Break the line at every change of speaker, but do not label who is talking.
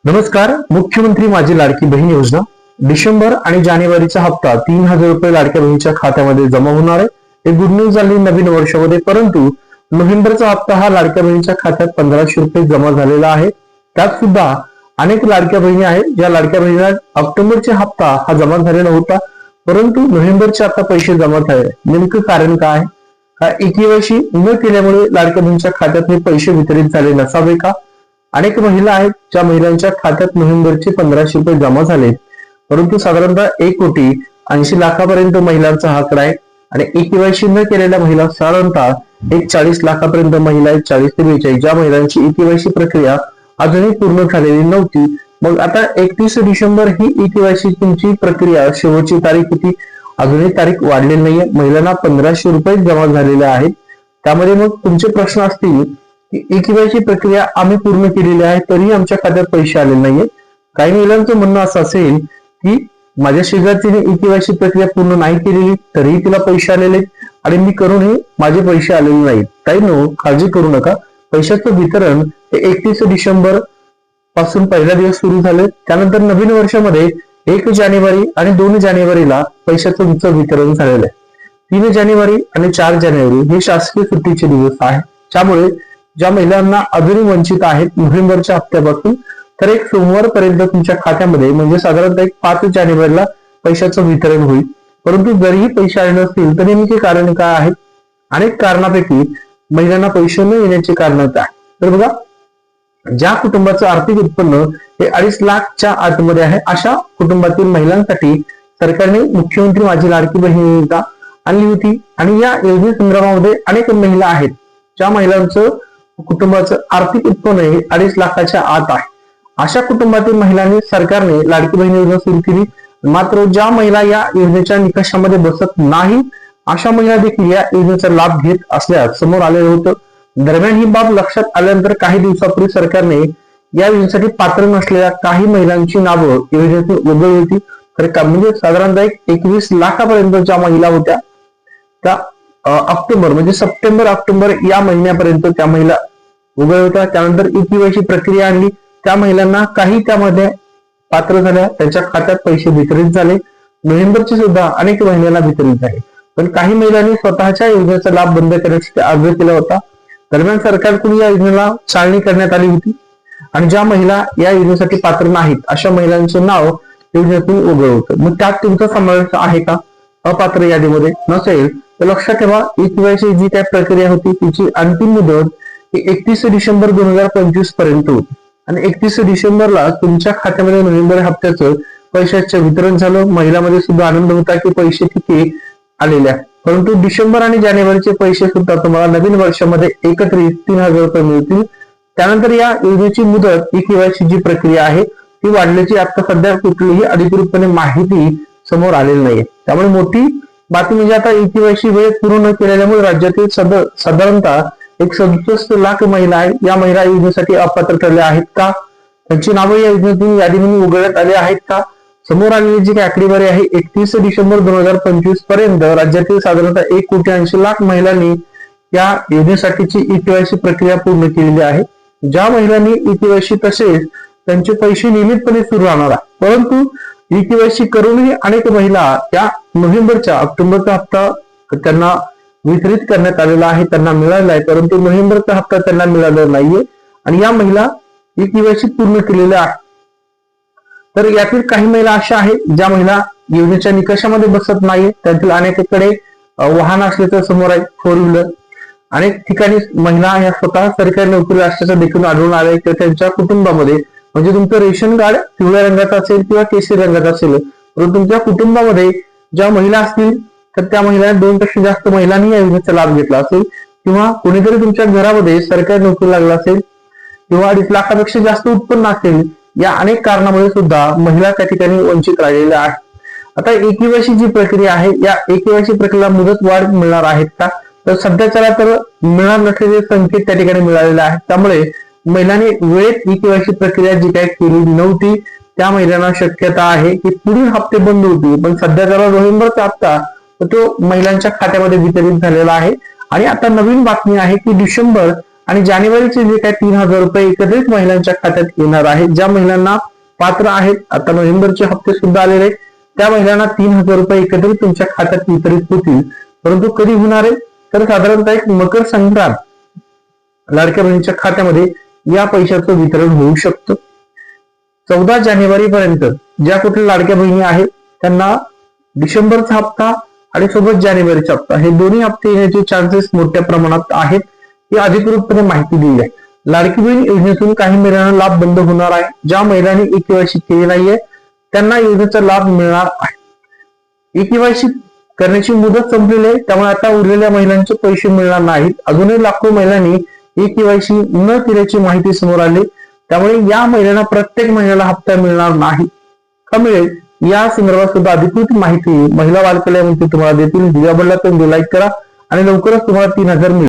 नमस्कार. मुख्यमंत्री माझी लाडकी बहीण योजना डिसेंबर आणि जानेवारीचा हप्ता 3,000 रुपये लाडक्या बहिणीच्या खात्यामध्ये जमा होणार आहे. हे गुड न्यूज झाली नवीन वर्षामध्ये. परंतु नोव्हेंबरचा हप्ता हा लाडक्या बहिणीच्या खात्यात 1,500 रुपये जमा झालेला आहे. त्यात सुद्धा अनेक लाडक्या बहिणी आहेत ज्या लाडक्या बहिणीला ऑक्टोबरचा हप्ता हा जमा झालेला होता, परंतु नोव्हेंबरचे आता पैसे जमा झाले. नेमकं कारण काय? का केवायसी न केल्यामुळे लाडक्या बहिणीच्या खात्यात हे पैसे वितरित झाले नसावे का? अनेक महिला आहेत ज्या महिलांच्या खात्यात नोव्हेंबरचे 1,500 रुपये जमा झाले, परंतु साधारणतः 1,80,00,000 महिलांचा हा आकडा आहे. आणि केवायसी न केलेल्या महिला साधारणतः 40,00,000 महिला आहेत. 40 ते 42 ज्या महिलांची केवायसी प्रक्रिया अजूनही पूर्ण झालेली नव्हती. मग आता 31 डिसेंबर ही केवायसी तुमची प्रक्रिया शेवटची तारीख होती. अजूनही तारीख वाढलेली नाहीये. महिलांना 1,500 रुपये जमा झालेले आहेत. त्यामध्ये मग तुमचे प्रश्न असतील की केवायसी प्रक्रिया आम्ही पूर्ण केलेली आहे तरीही आमच्या खात्यात पैसे आलेले नाहीये. काही महिलांचं म्हणणं असं असेल की माझ्या शेजारचीने केवायसी प्रक्रिया पूर्ण नाही केलेली तरीही तिला पैसे आलेले आणि मी करूनही माझे पैसे आलेले नाहीत. ताईंनो, काळजी करू नका. पैशाचं वितरण हे 31 डिसेंबर पासून पहिला दिवस सुरू झाले. त्यानंतर नवीन वर्षामध्ये 1 जानेवारी आणि 2 जानेवारीला पैशाचं वितरण झालेलं आहे. 3 जानेवारी आणि 4 जानेवारी हे शासकीय सुट्टीचे दिवस आहे. त्यामुळे ज्या महिलांना अजूनही वंचित आहेत नोव्हेंबरच्या हप्त्यापासून, तर 1 सोमवार पर्यंत तुमच्या खात्यामध्ये म्हणजे साधारणतः 5 जानेवारीला पैशाचं वितरण होईल. परंतु जरीही पैसे आले नसतील तर नेमके कारण काय आहेत? अनेक कारणापैकी महिलांना पैसे न येण्याचे कारण काय? तर बघा, ज्या कुटुंबाचं आर्थिक उत्पन्न हे 2.5 लाखच्या आतमध्ये आहे अशा कुटुंबातील महिलांसाठी सरकारने मुख्यमंत्री माझी लाडकी बहीण योजना आणली होती. आणि या योजनेसंदर्भामध्ये अनेक महिला आहेत ज्या महिलांचं कुटुंबाचं आर्थिक उत्पन्न हे 2.5 लाखाच्या आत आहे. अशा कुटुंबातील महिलांनी सरकारने लाडकी बहीण योजना सुरू केली. मात्र ज्या महिला या योजनेच्या निकषामध्ये बसत नाही अशा महिला देखील या योजनेचा लाभ घेत असल्यास समोर आलेलं होतं. दरम्यान ही बाब लक्षात आल्यानंतर काही दिवसापूर्वी सरकारने या योजनेसाठी पात्र नसलेल्या काही महिलांची नावं योजनेतून वगळली होती. तर म्हणजे साधारणतः 21 लाखापर्यंत ज्या महिला होत्या त्या ऑक्टोबर म्हणजे सप्टेंबर ऑक्टोबर या महिन्यापर्यंत त्या महिला उभ्या होत्या. त्यानंतर केवायसी प्रक्रिया आणली. त्या महिलांना काही त्यामध्ये पात्र झाल्या, त्यांच्या खात्यात पैसे वितरित झाले. नोव्हेंबरचे सुद्धा अनेक महिलांना वितरित झाले. पण काही महिलांनी स्वतःच्या योजनेचा लाभ बंद करण्यासाठी अर्ज केला होता. दरम्यान सरकारकडून या योजनेला चालणी करण्यात आली होती आणि ज्या महिला या योजनेसाठी पात्र नाहीत अशा महिलांचं नाव योजनेतून वगळलं होतं. मग त्यात तुमचा समावेश आहे का? अपात्र यादीमध्ये नसेल तर लक्षात ठेवा, केवायसी जी काय प्रक्रिया होती तिची अंतिम मुदत ही 31 डिसेंबर 2025 पर्यंत होती. आणि 31 डिसेंबरला तुमच्या खात्यामध्ये नोव्हेंबर हप्त्याचं पैशाचं वितरण झालं. महिलांमध्ये सुद्धा आनंद होता की पैसे तिथे आलेले आहेत. परंतु डिसेंबर आणि जानेवारीचे पैसे सुद्धा तुम्हाला नवीन वर्षामध्ये एकत्रित 3,000 रुपये मिळतील. त्यानंतर या योजनेची मुदत केवायसी जी प्रक्रिया आहे ती वाढल्याची आता सध्या कुठलीही अधिकृतपणे माहिती समोर आलेली नाहीये. त्यामुळे मोठी बातमी म्हणजे आता केवायसी वेळेत पूर्ण न केल्यामुळे राज्यातील साधारणतः 67 लाख महिला आहेत. या महिला योजनेसाठी अपात्र ठरल्या आहेत का? त्यांची नावं या योजनेतून यादीमध्ये वगळण्यात आले आहेत का? समोर आलेली जी काही आकडेवारी आहे 31 डिसेंबर 2025 पर्यंत राज्यातील साधारणतः 1,80,00,000 महिलांनी या योजनेसाठीची केवायसी प्रक्रिया पूर्ण केलेली आहे. ज्या महिलांनी केवायसी तसेच त्यांचे पैसे नियमितपणे सुरू राहणार आहे. परंतु केवायसी करूनही अनेक महिला या नोव्हेंबरच्या ऑक्टोबरचा हप्ता त्यांना वितरित करण्यात आलेला आहे, त्यांना मिळालेला आहे, परंतु नोव्हेंबरचा हप्ता त्यांना मिळालेला नाहीये. आणि या महिला केवायसी पूर्ण केलेल्या आहेत. तर यातील काही महिला अशा आहेत ज्या महिला योजनेच्या निकषामध्ये बसत नाहीये. त्यातील अनेकांकडे वाहन असल्याचं समोर आहे, 4 व्हीलर. अनेक ठिकाणी महिला या स्वतः सरकारी नोकरी असल्याचं देखील आढळून आलंय. तर त्यांच्या कुटुंबामध्ये म्हणजे तुमचं रेशन कार्ड पिवळ्या रंगाचं असेल किंवा केशरी रंगाचं असेल, परंतु तुमच्या कुटुंबामध्ये ज्या महिला असतील तर त्या महिलांना 2 पेक्षा जास्त महिलांनी या योजनेचा लाभ घेतला असेल किंवा कोणीतरी तुमच्या घरामध्ये सरकारी नोकरी लागला असेल किंवा 2.5 लाखापेक्षा जास्त उत्पन्न असेल, या अनेक कारणामुळे सुद्धा महिला त्या ठिकाणी वंचित राहिलेल्या आहेत. आता केवायसी जी प्रक्रिया आहे या केवायसी प्रक्रियेला मुदत वाढ मिळणार आहेत का? तर सध्याच्याला तर मिळणार नसलेले संकेत त्या ठिकाणी मिळालेले आहेत. त्यामुळे महिलांनी वेळेत केवायसी प्रक्रिया जी काही केली नव्हती त्या महिलांना शक्यता आहे की पुढील हप्ते बंद होतील. पण सध्याच्याला नोव्हेंबरचा हप्ता तो महिलांच्या खात्यामध्ये वितरित झालेला आहे. आणि आता नवीन बातमी आहे की डिसेंबर आणि जानेवारीचे जे काही 3,000 रुपये एकत्रित महिलांच्या खात्यात येणार आहेत, ज्या महिलांना पात्र आहेत, आता नोव्हेंबरचे हप्ते सुद्धा आलेले आहेत, त्या महिलांना 3,000 रुपये एकत्रित तुमच्या खात्यात वितरित होतील. परंतु कधी होणार आहे, तर साधारणतः एक मकर संक्रांत लाडक्या बहिणीच्या खात्यामध्ये या पैशाचं वितरण होऊ शकतं. 14 जानेवारी पर्यंत ज्या कुठल्या लाडक्या बहिणी आहेत त्यांना डिसेंबरचा हप्ता आणि सोबत जानेवारीचा हप्ता हे दोन्ही हप्ते येण्याचे चान्सेस मोठ्या प्रमाणात आहेत. ही अधिकृतपणे माहिती दिली आहे. लाडकी बहीण योजनेतून काही महिलांना लाभ बंद होणार आहे. ज्या महिलांनी ई-केवायसी केली नाहीये त्यांना योजनेचा लाभ मिळणार आहे. ई-केवायसी करण्याची मुदत संपलेली आहे, त्यामुळे आता उरलेल्या महिलांचे पैसे मिळणार नाहीत. अजूनही लाखो महिलांनी ई-केवायसी न केल्याची माहिती समोर आली, त्यामुळे या महिलांना प्रत्येक महिन्याला हप्ता मिळणार नाही. का मिळेल या संदर्भात सुद्धा अधिकृत माहिती महिला बाल कल्याण मंत्री तुम्हाला देतील. व्हिडिओ आवडला तर लाईक करा आणि लवकरच तुम्हाला 3,000 मिळेल.